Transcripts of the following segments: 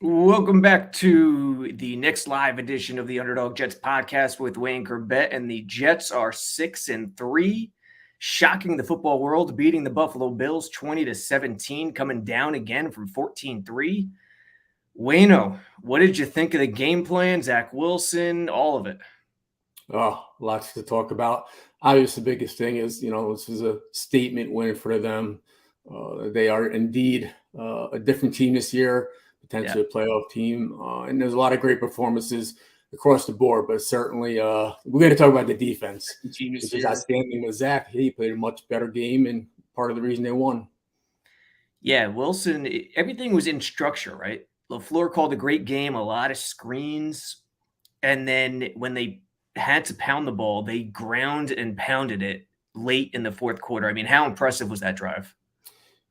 Welcome back to the next live edition of the Underdog Jets podcast with Wayne Chrebet, and the Jets are 6-3, shocking the football world, beating the Buffalo Bills 20-17, coming down again from 14-3. Wayno, what did you think of the game plan? Zach Wilson, all of it. Oh, lots to talk about. Obviously, the biggest thing is, this is a statement win for them. They are indeed a different team this year, potentially a playoff team. And there's a lot of great performances across the board, but certainly we're going to talk about the defense, which is outstanding with Zach. He played a much better game and part of the reason they won. Yeah, Wilson, everything was in structure, right? LaFleur called a great game, a lot of screens. And then when they had to pound the ball, they ground and pounded it late in the fourth quarter. I mean, how impressive was that drive?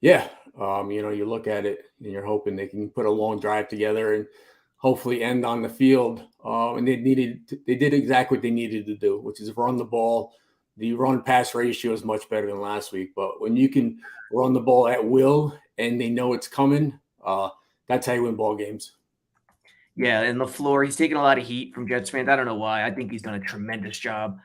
Yeah. You look at it and you're hoping they can put a long drive together and hopefully end on the field. And they did exactly what they needed to do, which is run the ball. The run-pass ratio is much better than last week. But when you can run the ball at will and they know it's coming, that's how you win ball games. Yeah, and LaFleur, he's taken a lot of heat from Jets fans. I don't know why. I think he's done a tremendous job.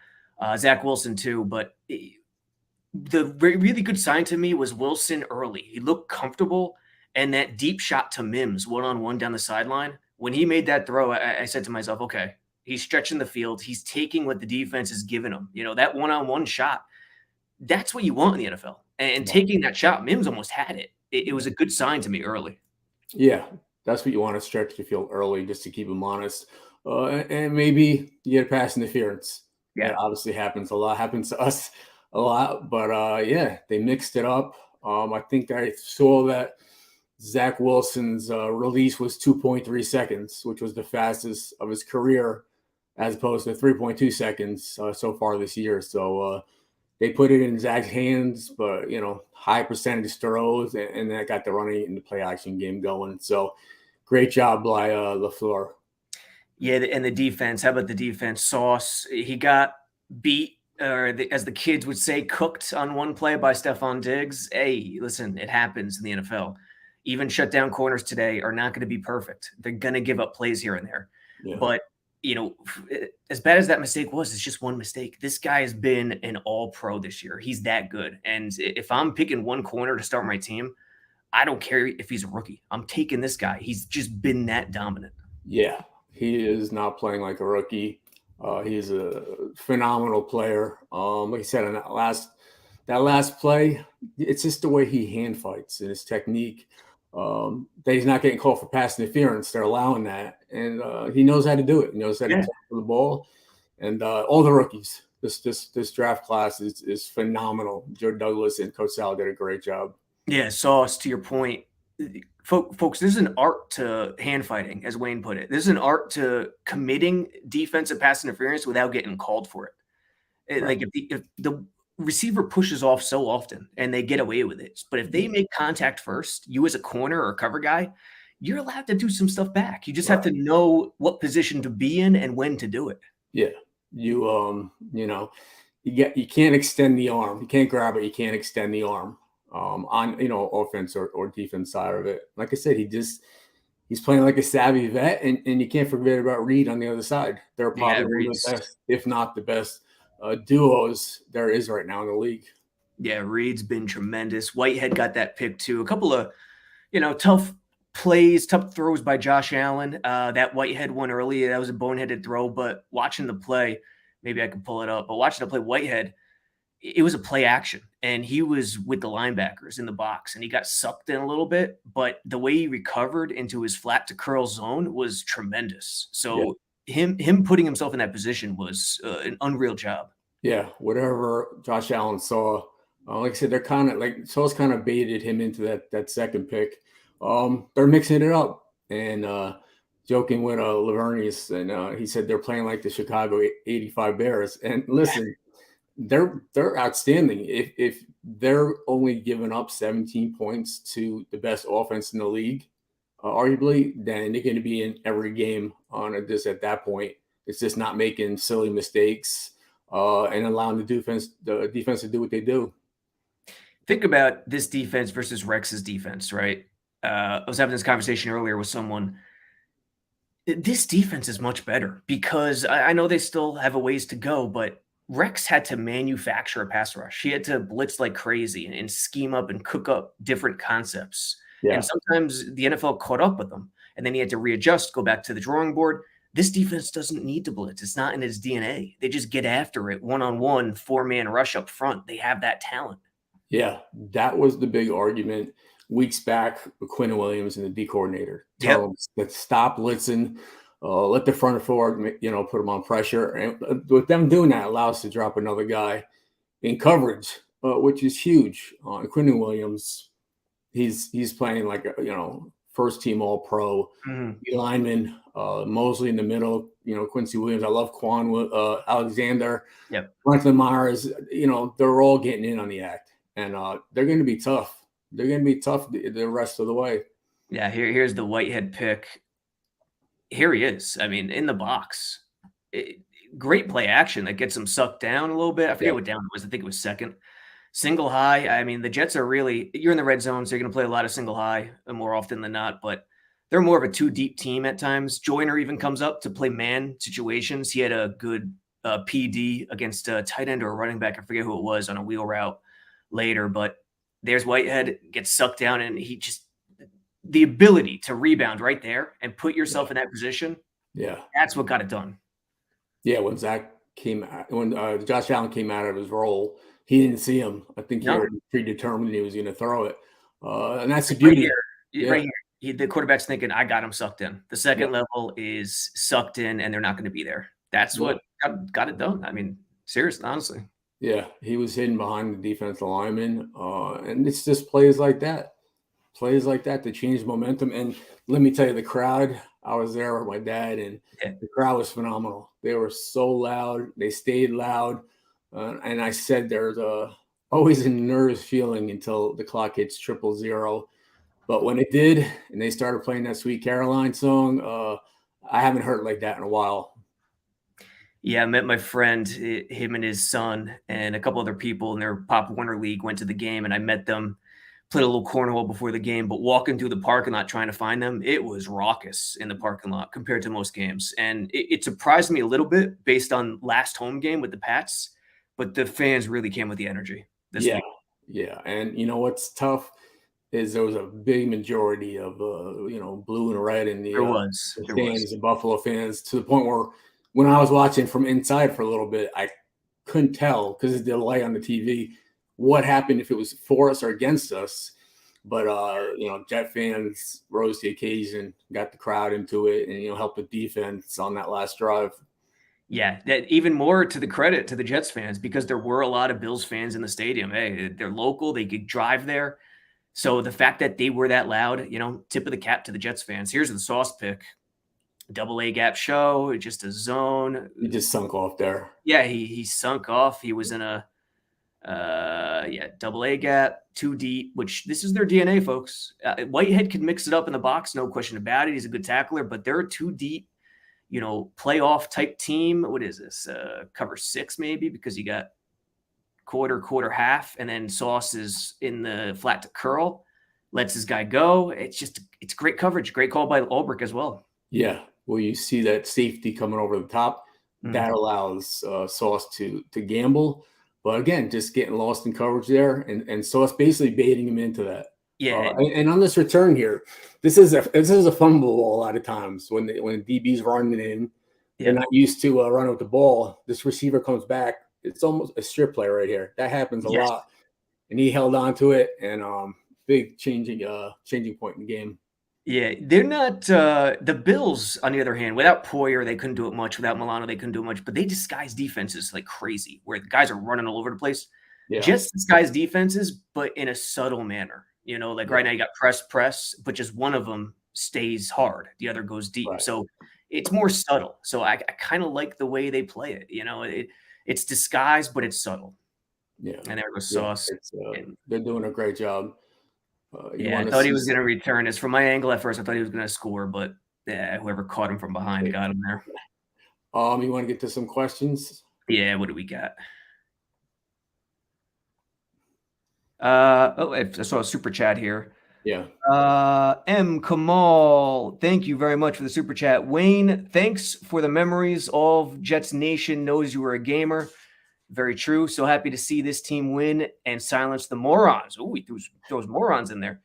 Zach Wilson, too. But the really good sign to me was Wilson early. He looked comfortable. And that deep shot to Mims, one-on-one down the sideline, when he made that throw, I said to myself, okay, he's stretching the field. He's taking what the defense is giving him. That one-on-one shot, that's what you want in the NFL. And taking that shot, Mims almost had it. It was a good sign to me early. Yeah, that's what you want to stretch the field early just to keep them honest. And maybe you get a pass interference. Yeah. That obviously happens a lot. Happens to us a lot. But, they mixed it up. I think I saw that Zach Wilson's release was 2.3 seconds, which was the fastest of his career, as opposed to 3.2 seconds so far this year. So they put it in Zach's hands, but, high percentage throws, and that got the running and the play action game going. So great job by LaFleur. Yeah, and the defense. How about the defense? Sauce, he got beat, or as the kids would say, cooked on one play by Stephon Diggs. Hey, listen, it happens in the NFL. Even shutdown corners today are not going to be perfect. They're going to give up plays here and there. Yeah. But, as bad as that mistake was, it's just one mistake. This guy has been an all-pro this year. He's that good. And if I'm picking one corner to start my team, I don't care if he's a rookie. I'm taking this guy. He's just been that dominant. Yeah, he is not playing like a rookie. He's a phenomenal player. Like I said, on that last play, it's just the way he hand fights and his technique. That he's not getting called for pass interference. They're allowing that. And he knows how to do it. He knows how to tackle the ball. And all the rookies, this draft class is phenomenal. Joe Douglas and Coach Sal did a great job. Yeah, Sauce, to your point, folks, this is an art to hand fighting, as Wayne put it. This is an art to committing defensive pass interference without getting called for it. Right. Like if the receiver pushes off so often and they get away with it, but if they make contact first, you as a corner or cover guy, you're allowed to do some stuff back. You just have to know what position to be in and when to do it. Yeah, you can't extend the arm. You can't grab it. You can't extend the arm. On offense or defense side of it. Like I said, he's playing like a savvy vet, and you can't forget about Reed on the other side. They're probably one of the best, if not the best, duos there is right now in the league. Yeah, Reed's been tremendous. Whitehead got that pick too. A couple of tough plays, tough throws by Josh Allen. That Whitehead one early, that was a boneheaded throw, but watching the play, maybe I can pull it up, but watching the play, Whitehead, it was a play action, and he was with the linebackers in the box, and he got sucked in a little bit, but the way he recovered into his flat to curl zone was tremendous. So him putting himself in that position was an unreal job. Yeah, whatever Josh Allen saw, like I said, they're kind of like Sauce kind of baited him into that second pick. They're mixing it up, and joking with Lavernius, and he said they're playing like the Chicago '85 Bears. And listen. They're outstanding. If they're only giving up 17 points to the best offense in the league, arguably, then they're going to be in every game on this at that point. It's just not making silly mistakes and allowing the defense to do what they do. Think about this defense versus Rex's defense, right? I was having this conversation earlier with someone. This defense is much better because I know they still have a ways to go, but Rex had to manufacture a pass rush. He had to blitz like crazy and scheme up and cook up different concepts. And Yeah. sometimes the NFL caught up with them, and then he had to readjust, go back to the drawing board. This defense doesn't need to blitz. It's not in its DNA. They just get after it one-on-one, four-man rush up front. They have that talent. Yeah, that was the big argument weeks back with Quinn Williams and the D coordinator. Yep. Tell them that stop blitzing, let the front forward, put them on pressure. And with them doing that allows us to drop another guy in coverage, which is huge. Quinn Williams, he's playing like first team All Pro. Mm-hmm. Lineman, Mosley in the middle. Quincy Williams. I love Quan Alexander. Yep. Franklin Myers. They're all getting in on the act. And they're going to be tough. They're going to be tough the rest of the way. Yeah, here's the Whitehead pick. Here he is. I mean, in the box. Great play action that gets him sucked down a little bit. I forget what down it was. I think it was second. Single high. I mean, the Jets are really – you're in the red zone, so you're going to play a lot of single high more often than not. But they're more of a two-deep team at times. Joyner even comes up to play man situations. He had a good PD against a tight end or a running back. I forget who it was on a wheel route later, but there's Whitehead, gets sucked down, and he just the ability to rebound right there and put yourself in that position. Yeah, that's what got it done. Yeah, when Josh Allen came out of his role, he didn't see him. I think he already predetermined he was going to throw it, and that's the beauty. Right here, the quarterback's thinking, "I got him sucked in." The second level is sucked in, and they're not going to be there. That's what got it done. I mean, seriously, honestly. Yeah, he was hidden behind the defensive lineman, and it's just plays like that that change momentum. And let me tell you, the crowd, I was there with my dad, and the crowd was phenomenal. They were so loud. They stayed loud. And I said there's always a nervous feeling until the clock hits 000. But when it did, and they started playing that Sweet Caroline song, I haven't heard it like that in a while. Yeah, I met my friend, him and his son, and a couple other people in their Pop Warner League went to the game, and I met them, played a little cornhole before the game, but walking through the parking lot trying to find them, it was raucous in the parking lot compared to most games. And it surprised me a little bit based on last home game with the Pats, but the fans really came with the energy this week. Yeah, and you know what's tough is there was a big majority of blue and red in the fans, the Buffalo fans, to the point where when I was watching from inside for a little bit, I couldn't tell because of the delay on the TV what happened if it was for us or against us. But Jet fans rose to the occasion, got the crowd into it, and helped the defense on that last drive. Yeah, that even more to the credit to the Jets fans, because there were a lot of Bills fans in the stadium. Hey, they're local, they could drive there. So the fact that they were that loud, tip of the cap to the Jets fans. Here's the sauce pick. Double A gap show, just a zone. He just sunk off there. Yeah, he sunk off. He was in a double A gap, too deep, which this is their DNA, folks. Whitehead can mix it up in the box, no question about it. He's a good tackler, but they're a too deep, playoff type team. What is this? Cover 6 maybe, because you got quarter, half, and then Sauce is in the flat to curl, lets his guy go. It's great coverage. Great call by Ulbrich as well. Yeah. Well, you see that safety coming over the top. That allows Sauce to gamble. But again, just getting lost in coverage there. And Sauce basically baiting him into that. Yeah. And on this return here, this is a fumble a lot of times when DB's running in. They're not used to running with the ball. This receiver comes back. It's almost a strip play right here. That happens a lot. And he held on to it, and big changing point in the game. Yeah, they're not the Bills, on the other hand, without Poyer, they couldn't do it much. Without Milano, they couldn't do it much. But they disguise defenses like crazy, where the guys are running all over the place. Yeah. Just disguise defenses, but in a subtle manner. Right now you got press, but just one of them stays hard. The other goes deep. Right. So it's more subtle. So I kind of like the way they play it. It's disguised, but it's subtle. Yeah. And there goes Sauce. They're doing a great job. I thought he was going to return this. From my angle at first, I thought he was going to score, but whoever caught him from behind got him there. You want to get to some questions? Yeah, what do we got? I saw a super chat here. Yeah. M. Kamal, thank you very much for the super chat. Wayne, thanks for the memories. All of Jets Nation knows you were a gamer. Very true. So happy to see this team win and silence the morons. Oh, we threw those morons in there.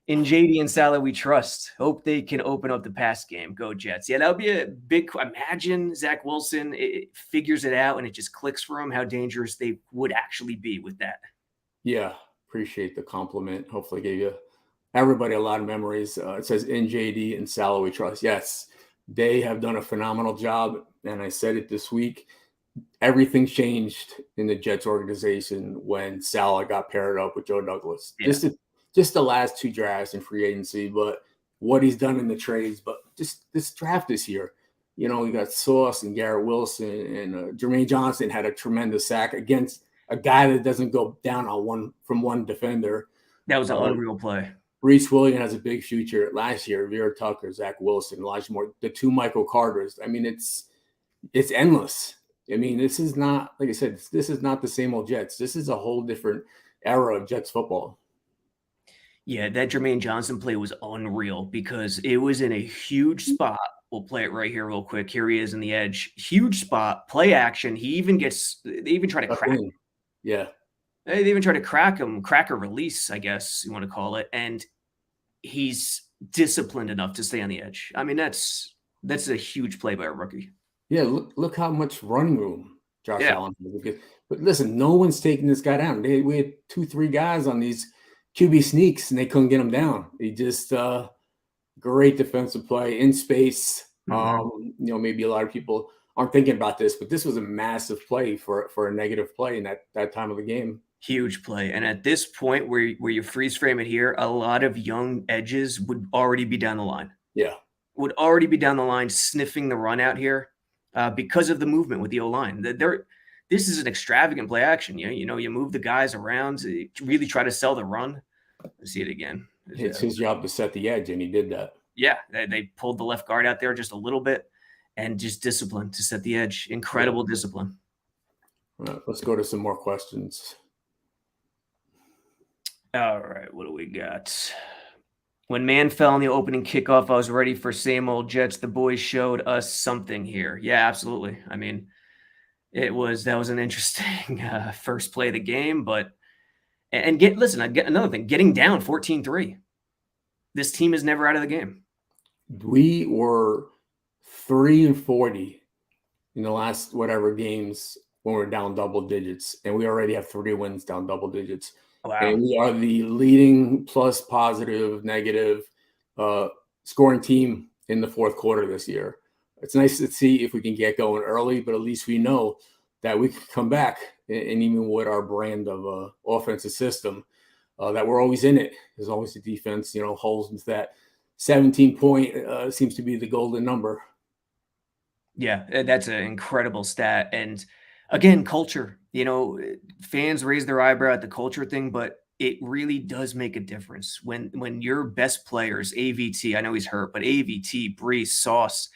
In JD and Salah, we trust. Hope they can open up the pass game. Go Jets. Yeah, that would be a big. Imagine Zach Wilson figures it out and it just clicks for him how dangerous they would actually be with that. Yeah, appreciate the compliment. Hopefully, gave you everybody a lot of memories. It says in JD and Salah, we trust. Yes, they have done a phenomenal job, and I said it this week. Everything changed in the Jets organization when Salah got paired up with Joe Douglas. Yeah. Just the last 2 drafts in free agency, but what he's done in the trades, but just this draft this year. You know, we got Sauce and Garrett Wilson, and Jermaine Johnson had a tremendous sack against a guy that doesn't go down on one defender. That was an unreal play. Reese Williams has a big future. Last year, Vera Tucker, Zach Wilson, Elijah Moore, the 2 Michael Carters. I mean, it's endless. I mean, this is not, like I said, this is not the same old Jets. This is a whole different era of Jets football. Yeah, that Jermaine Johnson play was unreal because it was in a huge spot. We'll play it right here real quick. Here he is in the edge. Huge spot, play action. They even try to crack him. Yeah. They even try to crack or release, I guess you want to call it. And he's disciplined enough to stay on the edge. I mean, that's a huge play by a rookie. Yeah, look how much running room Josh Allen has. But listen, no one's taking this guy down. We had 2-3 guys on these QB sneaks, and they couldn't get him down. He just great defensive play in space. Mm-hmm. You know, maybe a lot of people aren't thinking about this, but this was a massive play for a negative play in that time of the game. Huge play. And at this point where you freeze frame it here, a lot of young edges would already be down the line. Yeah. Would already be down the line sniffing the run out here because of the movement with the O-line. This is an extravagant play action. You know, you move the guys around, really try to sell the run. Let's see it again. It's his job to set the edge, and he did that. Yeah, they pulled the left guard out there just a little bit and just discipline to set the edge. Incredible discipline. All right, let's go to some more questions. All right, what do we got? When man fell on the opening kickoff, I was ready for same old Jets. The boys showed us something here. Yeah, absolutely. I mean, that was an interesting first play of the game, but I get another thing, getting down 14-3. This team is never out of the game. We were 3-40 in the last whatever games when we're down double digits, and we already have 3 wins down double digits. Wow. And we are the leading plus, positive, negative scoring team in the fourth quarter this year. It's nice to see if we can get going early, but at least we know that we can come back, and even with our brand of offensive system, that we're always in it. There's always the defense, holds with that 17-point seems to be the golden number. Yeah, that's an incredible stat. And again, culture, fans raise their eyebrow at the culture thing, but it really does make a difference when your best players, AVT, I know he's hurt, but AVT, Brees, Sauce,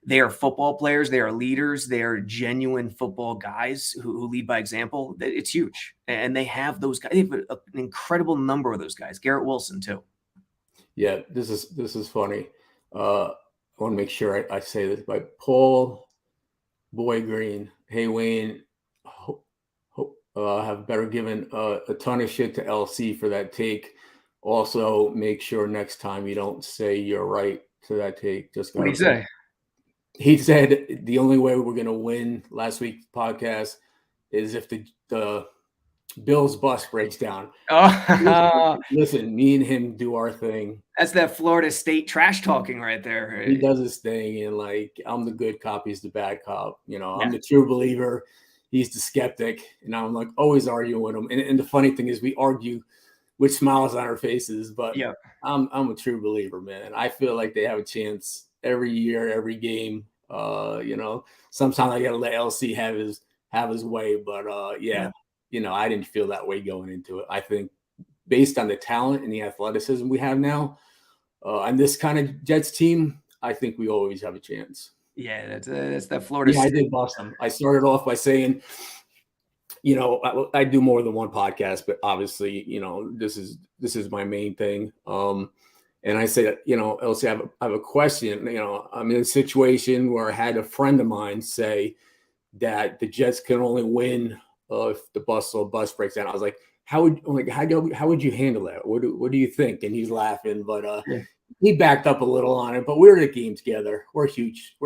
they are football players. They are leaders. They are genuine football guys who lead by example. It's huge. And they have those guys. They have an incredible number of those guys. Garrett Wilson too. Yeah, this is funny. I want to make sure I say this by Paul Boy Green. Hey, Wayne, have better given a ton of shit to LC for that take. Also, make sure next time you don't say you're right to that take. Just what did he say? He said the only way we're going to win last week's podcast is if the Bills bus breaks down. Listen, me and him do our thing. That's that Florida State trash talking right there. He does his thing, and I'm the good cop, he's the bad cop. I'm the true believer, he's the skeptic, and I'm always arguing with him. And the funny thing is, we argue with smiles on our faces, but yeah, I'm a true believer, man. I feel like they have a chance every year, every game. Sometimes I gotta let LC have his way, but I didn't feel that way going into it. I think based on the talent and the athleticism we have now, and this kind of Jets team, I think we always have a chance. Yeah, that's that Florida. Yeah, I did bust them. I started off by saying I do more than one podcast, but obviously, this is my main thing. And I say, Elsie, I have a question. I'm in a situation where I had a friend of mine say that the Jets can only win if the bus breaks down. I was like, how would you handle that? What do you think? And he's laughing, but Yeah. he backed up a little on it. But we're at a game together. We're huge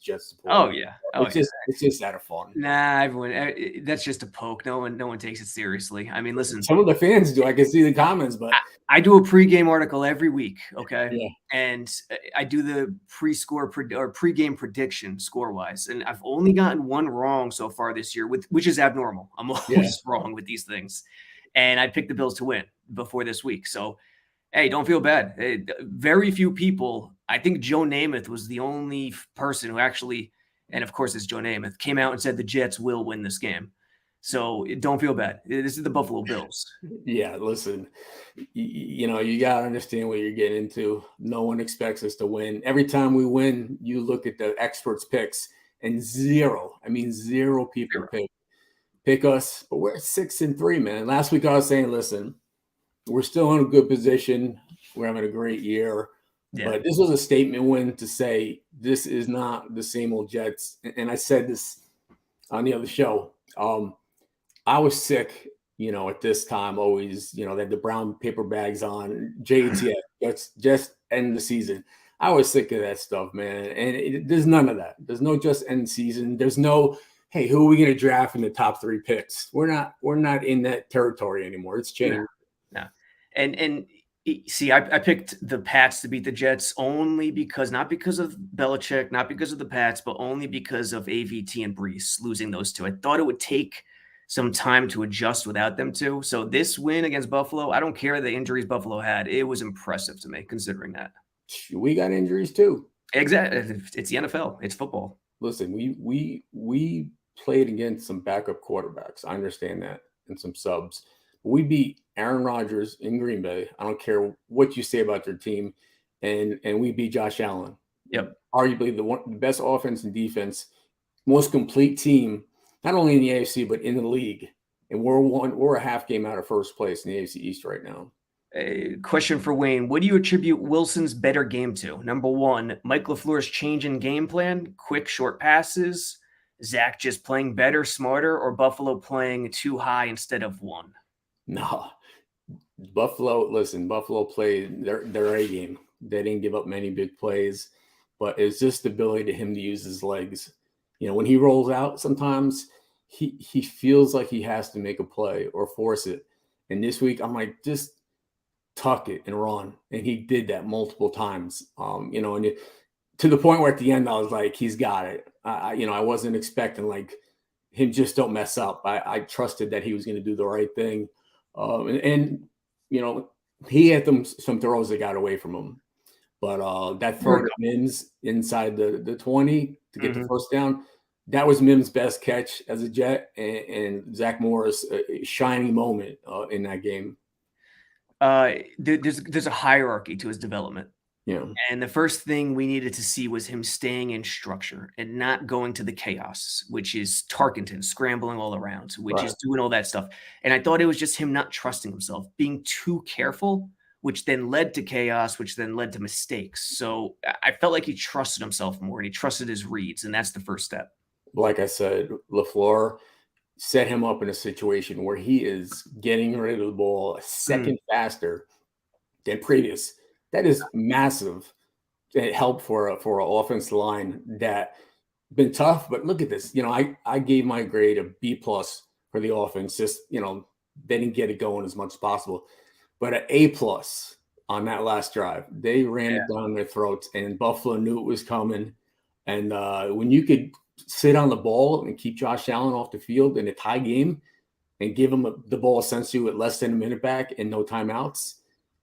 Jets supporters. Oh yeah. Oh yeah. It's just out of fun. Nah, everyone. That's just a poke. No one takes it seriously. I mean, listen. Some of the fans do. I can see the comments, but I do a pregame article every week. Okay. Yeah. And I do the pregame prediction score wise, and I've only gotten one wrong so far this year, which is abnormal. I'm always wrong with these things, and I picked the Bills to win before this week. So, hey, don't feel bad. Very few people. I think Joe Namath was the only person who actually, and of course it's Joe Namath, came out and said the Jets will win this game. So don't feel bad. This is the Buffalo Bills. Yeah, listen, you got to understand what you're getting into. No one expects us to win. Every time we win, you look at the experts' picks, and zero people pick us. But we're at 6-3, man. Last week I was saying, listen, we're still in a good position. We're having a great year. Yeah. But this was a statement win to say this is not the same old Jets. And I said this on the other show. I was sick, at this time, always, they had the brown paper bags on, JTF, just end the season. I was sick of that stuff, man. And there's none of that. There's no just end season. There's no, hey, who are we going to draft in the top 3 picks? We're not in that territory anymore. It's changed. No. And see, I picked the Pats to beat the Jets only because, not because of Belichick, not because of the Pats, but only because of AVT and Brees losing those two. I thought it would take some time to adjust without them too. So this win against Buffalo, I don't care the injuries Buffalo had. It was impressive to me considering that. We got injuries too. Exactly. It's the NFL. It's football. Listen, we played against some backup quarterbacks. I understand that, and some subs. We beat Aaron Rodgers in Green Bay. I don't care what you say about their team. And we beat Josh Allen. Yep. Arguably the best offense and defense, most complete team, not only in the AFC, but in the league. And we're a half game out of first place in the AFC East right now. A question for Wayne. What do you attribute Wilson's better game to? Number 1, Mike LaFleur's change in game plan, quick, short passes, Zach just playing better, smarter, or Buffalo playing too high instead of 1? No. Buffalo played their A game. They didn't give up many big plays, but it's just the ability to him to use his legs. When he rolls out, sometimes he feels like he has to make a play or force it. And this week, I'm like, just tuck it and run. And he did that multiple times. And to the point where at the end, I was like, he's got it. I wasn't expecting like him just don't mess up. I trusted that he was going to do the right thing. He had some throws that got away from him. But that throw to Mims inside the 20 to get the first down, that was Mims' best catch as a Jet, and Zach Morris, a shining moment in that game. There's a hierarchy to his development. Yeah. And the first thing we needed to see was him staying in structure and not going to the chaos, which is Tarkenton scrambling all around, which is doing all that stuff. And I thought it was just him not trusting himself, being too careful, which then led to chaos, which then led to mistakes. So I felt like he trusted himself more and he trusted his reads. And that's the first step. Like I said, LaFleur set him up in a situation where he is getting rid of the ball a second faster than previous. That is massive. It helped for an offensive line that been tough. But look at this. I gave my grade a B+ for the offense. Just they didn't get it going as much as possible. But an A+ on that last drive. They ran it down their throats, and Buffalo knew it was coming. And when you could sit on the ball and keep Josh Allen off the field in a tie game and give him the ball essentially with less than a minute back and no timeouts,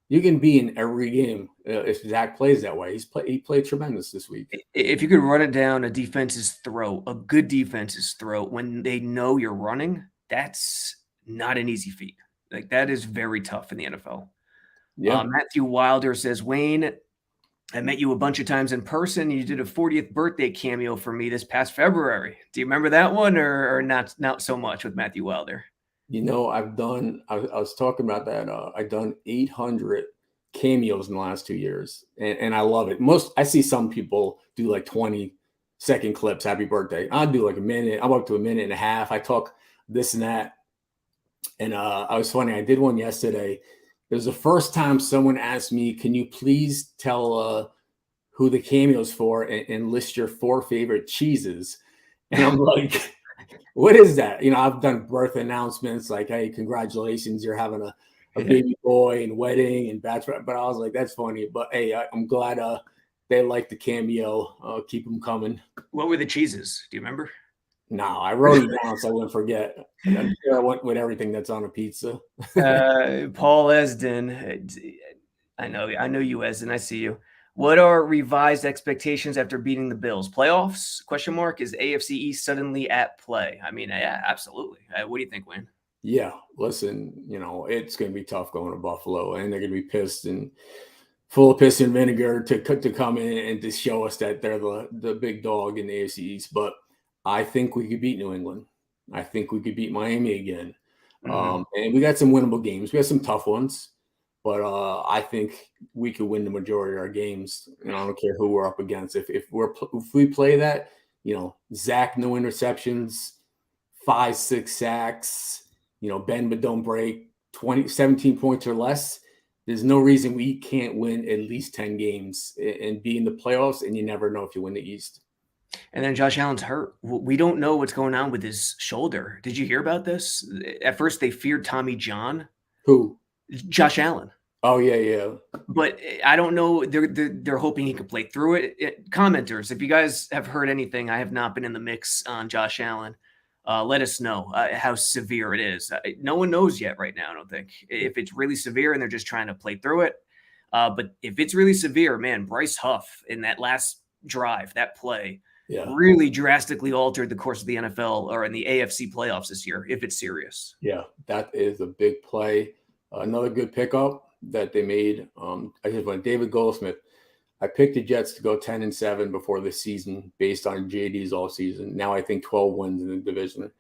you can be in every game if Zach plays that way. He played tremendous this week. If you could run it down a defense's throat, a good defense's throat, when they know you're running, that's not an easy feat. Like, that is very tough in the NFL. Yeah. Matthew Wilder says, Wayne, I met you a bunch of times in person. You did a 40th birthday cameo for me this past February. Do you remember that one, or not so much with Matthew Wilder? I've done. I was talking about that. I've done 800 cameos in the last 2 years, and I love it. I see some people do like 20-second clips. Happy birthday! I'll do like a minute. I'm up to a minute and a half. I talk this and that, and I was funny. I did one yesterday. It was the first time someone asked me, "Can you please tell who the cameo's for and list your 4 favorite cheeses?" And I'm like, what is that? I've done birth announcements like, hey, congratulations, you're having a baby boy and wedding and bachelor. But I was like, that's funny. But hey, I'm glad they like the cameo. Keep them coming. What were the cheeses? Do you remember? No, I wrote it down so I wouldn't forget. I'm sure I went with everything that's on a pizza. Paul Esden, I know you, Esden. I see you. What are revised expectations after beating the Bills? Playoffs? Question mark. Is AFC East suddenly at play? I mean, yeah, absolutely. What do you think, Wayne? Yeah, listen, it's going to be tough going to Buffalo, and they're going to be pissed and full of piss and vinegar to come in and to show us that they're the big dog in the AFC East. But I think we could beat New England. I think we could beat Miami again. Mm-hmm. And we got some winnable games. We have some tough ones. But I think we could win the majority of our games. I don't care who we're up against. If we play that, Zach, no interceptions, 5-6 sacks, bend but don't break, 17 points or less. There's no reason we can't win at least 10 games and be in the playoffs. And you never know if you win the East. And then Josh Allen's hurt. We don't know what's going on with his shoulder. Did you hear about this? At first, they feared Tommy John. Who? Josh Allen. Oh, yeah. But I don't know. They're hoping he could play through it. Commenters, if you guys have heard anything, I have not been in the mix on Josh Allen. Let us know how severe it is. No one knows yet right now, I don't think. If it's really severe and they're just trying to play through it. But if it's really severe, man, Bryce Huff in that last drive, that play, really drastically altered the course of the NFL or in the AFC playoffs this year, if it's serious. Yeah, that is a big play. Another good pickup that they made. I just went David Goldsmith. I picked the Jets to go 10-7 before the season based on JD's all season. Now I think 12 wins in the division.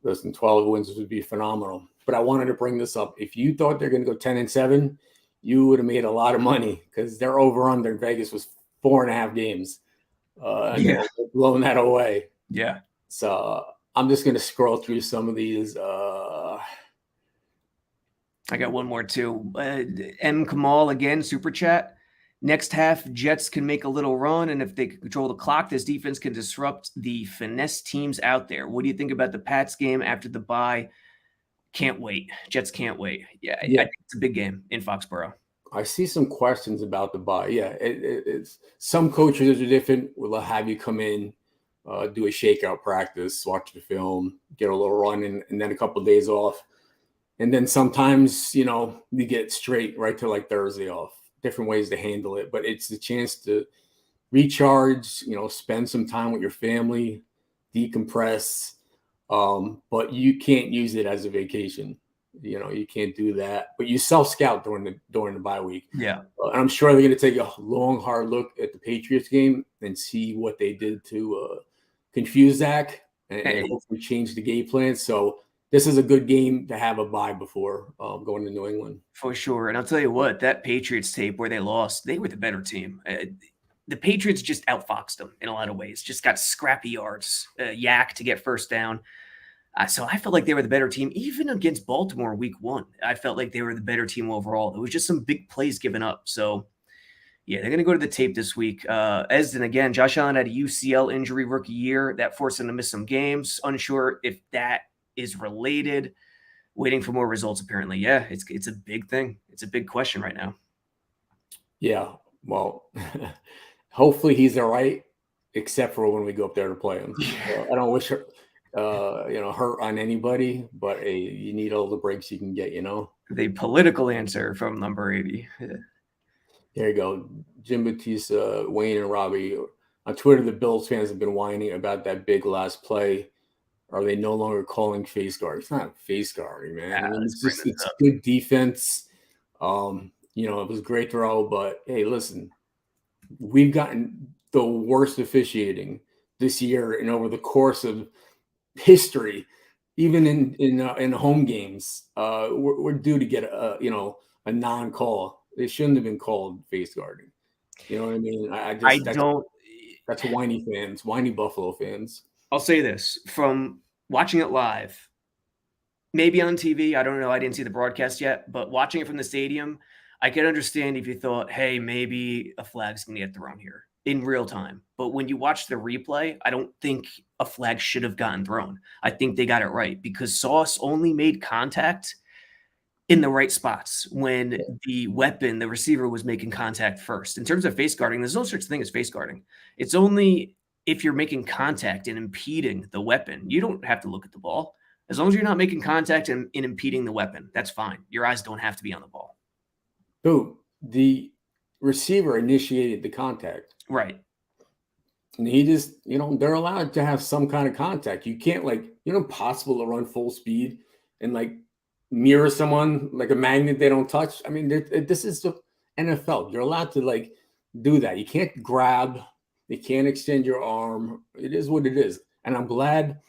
Listen, 12 wins would be phenomenal. But I wanted to bring this up. If you thought they're going to go 10-7, you would have made a lot of money because their over-under in Vegas was 4.5 games. They're blowing that away. Yeah. So I'm just going to scroll through some of these. I got one more too. M. Kamal again, super chat. Next half, Jets can make a little run, and if they can control the clock, this defense can disrupt the finesse teams out there. What do you think about the Pats game after the bye? Can't wait. Jets can't wait. Yeah. I think it's a big game in Foxborough. I see some questions about the bye. Yeah, it's some coaches are different. Will have you come in, do a shakeout practice, watch the film, get a little run, and then a couple of days off. And then sometimes, you get straight right to like Thursday off. Different ways to handle it. But it's the chance to recharge, spend some time with your family, decompress. But you can't use it as a vacation. You can't do that. But you self-scout during the bye week. Yeah. And I'm sure they're going to take a long, hard look at the Patriots game and see what they did to confuse Zach and hopefully change the game plan. So this is a good game to have a bye before going to New England. For sure. And I'll tell you what, that Patriots tape where they lost, they were the better team. The Patriots just outfoxed them in a lot of ways, just got scrappy yards, yak to get first down. So I felt like they were the better team, even against Baltimore week 1. I felt like they were the better team overall. There was just some big plays given up. So, yeah, they're going to go to the tape this week. Esden, again, Josh Allen had a UCL injury rookie year. That forced him to miss some games. Unsure if that is related. Waiting for more results, apparently. Yeah, it's a big thing. It's a big question right now. Yeah, well, hopefully he's all right, except for when we go up there to play him. I don't wish hurt on anybody, but hey, you need all the breaks you can get, The political answer from number 80. There you go. Jim Batista, Wayne, and Robbie. On Twitter, the Bills fans have been whining about that big last play. Are they no longer calling face guard? It's not face guarding, man. Yeah, it's good defense. It was a great throw, but hey, listen, we've gotten the worst officiating this year and over the course of history, even in home games. We're due to get a non-call. It shouldn't have been called face guarding. You know what I mean? I I just don't. that's whiny Buffalo fans. I'll say this from watching it live, maybe on TV. I don't know. I didn't see the broadcast yet, but watching it from the stadium, I could understand if you thought, hey, maybe a flag's going to get thrown here in real time. But when you watch the replay, I don't think a flag should have gotten thrown. I think they got it right because Sauce only made contact in the right spots when the receiver, was making contact first. In terms of face guarding, there's no such thing as face guarding. It's only if you're making contact and impeding the weapon. You don't have to look at the ball. As long as you're not making contact and impeding the weapon, that's fine. Your eyes don't have to be on the ball. Dude, the receiver initiated the contact. Right. And he just, they're allowed to have some kind of contact. You can't possible to run full speed and mirror someone like a magnet they don't touch. I mean, this is the NFL. You're allowed to do that. You can't grab. You can't extend your arm. It is what it is. And I'm glad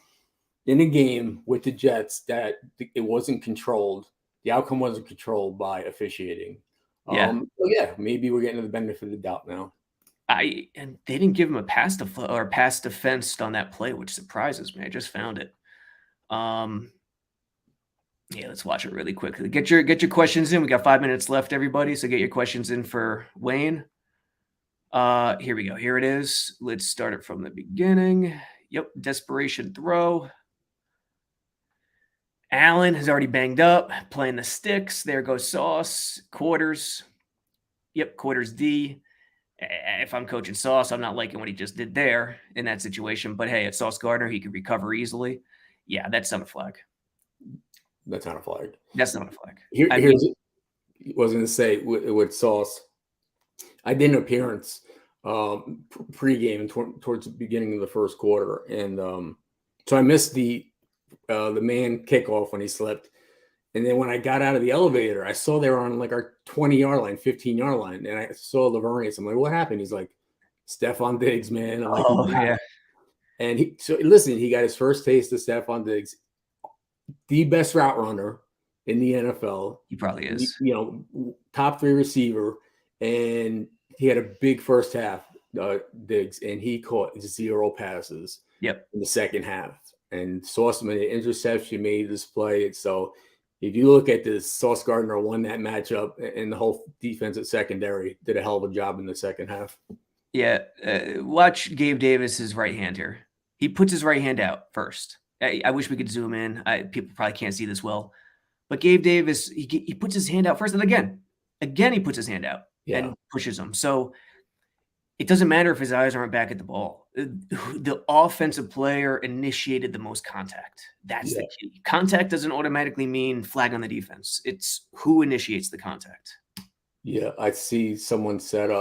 in a game with the Jets that it wasn't controlled. The outcome wasn't controlled by officiating. Yeah. Maybe we're getting the benefit of the doubt now. And they didn't give him a pass defense on that play, which surprises me. I just found it. Yeah, let's watch it really quickly. Get your questions in. We got 5 minutes left, everybody. So get your questions in for Wayne. Here we go. Here it is. Let's start it from the beginning. Yep, desperation throw. Allen has already banged up, playing the sticks. There goes Sauce. Quarters. Yep, quarters D. If I'm coaching Sauce, I'm not liking what he just did there in that situation. But hey, it's Sauce Gardner. He could recover easily. Yeah, that's not a flag. That's not a flag. That's not a flag. I was going to say with Sauce, I did an appearance pregame and towards the beginning of the first quarter. And so I missed the man kickoff when he slipped. And then when I got out of the elevator, I saw they were on our 20-yard line, 15-yard line. And I saw Laveranues. I'm like, what happened? He's like, Stephon Diggs, man. I'm like, oh, yeah. And he got his first taste of Stephon Diggs, the best route runner in the NFL. He probably is. Top 3 receiver. And he had a big first half, Diggs, and he caught 0 passes in the second half. And Sauce made an interception, made this play. So if you look at this, Sauce Gardner won that matchup, and the whole defensive secondary did a hell of a job in the second half. Yeah. Watch Gabe Davis's right hand here. He puts his right hand out first. I wish we could zoom in. People probably can't see this well. But Gabe Davis, he puts his hand out first. And again, he puts his hand out and pushes him. So it doesn't matter if his eyes aren't back at the ball. The offensive player initiated the most contact. That's the key. Contact doesn't automatically mean flag on the defense. It's who initiates the contact. Yeah, I see someone said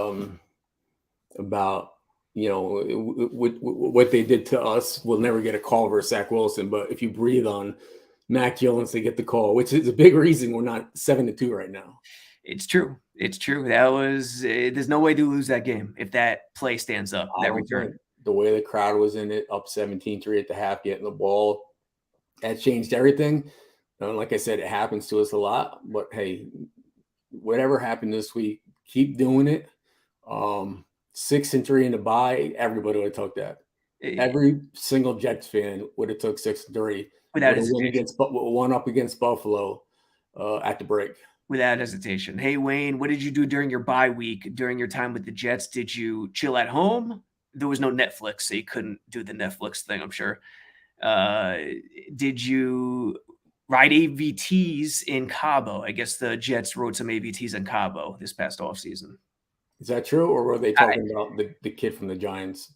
about, what they did to us. We'll never get a call versus Zach Wilson. But if you breathe on Mac Jones, they get the call, which is a big reason we're not 7-2 right now. It's true. That was there's no way to lose that game if that play stands up. That return. The way the crowd was in it, up 17-3 at the half, getting the ball, that changed everything. Like I said, it happens to us a lot. But hey, whatever happened this week, keep doing it. 6-3 in the bye, everybody would have took that. Every single Jets fan would have took 6-3 without one up against Buffalo at the break. Without hesitation. Hey, Wayne, what did you do during your bye week, during your time with the Jets? Did you chill at home? There was no Netflix, so you couldn't do the Netflix thing, I'm sure. Did you ride AVTs in Cabo? I guess the Jets rode some AVTs in Cabo this past offseason. Is that true, or were they talking about the kid from the Giants?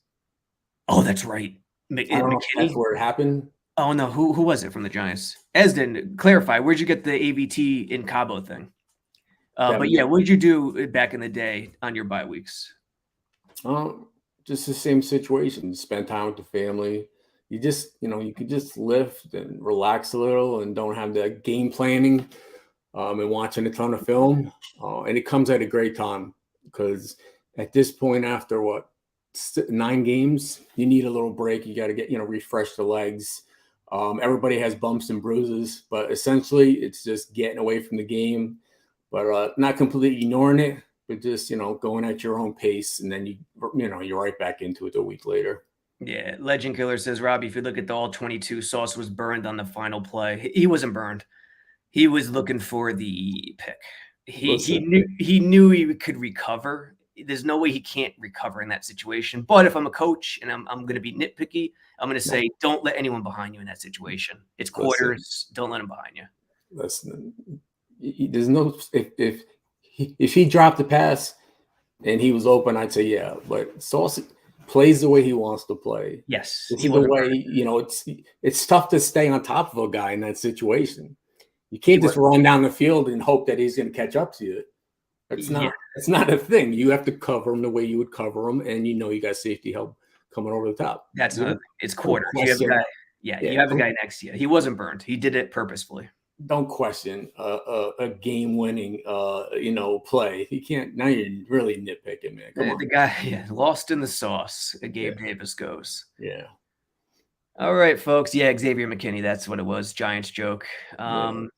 Oh, that's right. I don't know if that's where it happened. Oh, no. Who was it from the Giants? Esden, clarify. Where'd you get the AVT in Cabo thing? But yeah, what did you do back in the day on your bye weeks? Just the same situation. Spend time with the family. You just, you could just lift and relax a little and don't have the game planning and watching a ton of film. And it comes at a great time because at this point, after 9 games, you need a little break. You got to get, refresh the legs. Everybody has bumps and bruises, but essentially it's just getting away from the game, but not completely ignoring it, but just, going at your own pace. And then you're right back into it a week later. Yeah. Legend Killer says, Robbie, if you look at the all 22, Sauce was burned on the final play. He wasn't burned. He was looking for the pick. He knew he could recover. There's no way he can't recover in that situation. But if I'm a coach and I'm going to be nitpicky, I'm going to say, don't let anyone behind you in that situation. It's quarters. Don't let him behind you. Listen, there's no if he dropped the pass and he was open, I'd say yeah. But Sauce plays the way he wants to play. Yes, it's the way it's tough to stay on top of a guy in that situation. You can't just run down the field and hope that he's going to catch up to you. It's not a thing. You have to cover him the way you would cover him, and you got safety help coming over the top. That's another thing. It's quarters. You have a guy. You have a guy next to you. He wasn't burned. He did it purposefully. Don't question a game-winning, play. You can't. Now you're really nitpicking, man. Come on. The guy, lost in the sauce. Gabe Davis goes. Yeah. All right, folks. Yeah, Xavier McKinney. That's what it was. Giants joke. All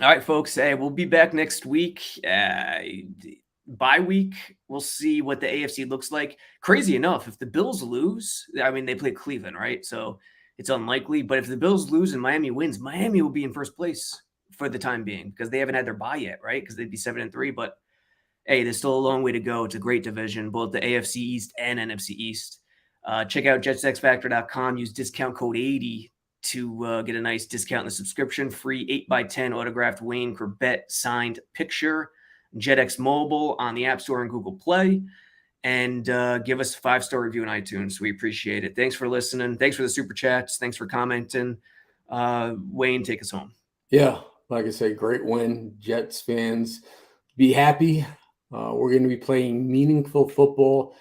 right, folks. Hey, we'll be back next week. Bye week. We'll see what the AFC looks like. Crazy enough, if the Bills lose, I mean, they play Cleveland, right? So it's unlikely. But if the Bills lose and Miami wins, Miami will be in first place for the time being because they haven't had their bye yet, right? Because they'd be 7-3. But hey, there's still a long way to go. It's a great division, both the AFC East and NFC East. Check out jetsxfactor.com. Use discount code 80 to get a nice discount in the subscription. Free 8x10 autographed Wayne Chrebet signed picture. JetX Mobile on the App Store and Google Play. And give us a 5-star review on iTunes. We appreciate it. Thanks for listening. Thanks for the super chats. Thanks for commenting. Wayne, take us home. Yeah, like I said, great win. Jets fans, be happy. We're going to be playing meaningful football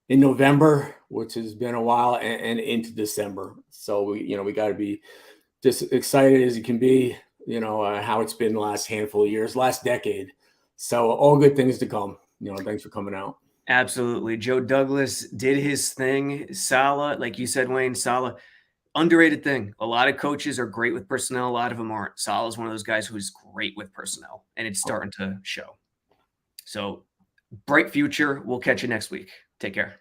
in November, which has been a while, and into December. So we got to be just excited as you can be, how it's been the last handful of years, last decade. So all good things to come. Thanks for coming out. Absolutely. Joe Douglas did his thing. Saleh, like you said, Wayne, Saleh, underrated thing. A lot of coaches are great with personnel. A lot of them aren't. Saleh is one of those guys who's great with personnel, and it's starting to show. So bright future. We'll catch you next week. Take care.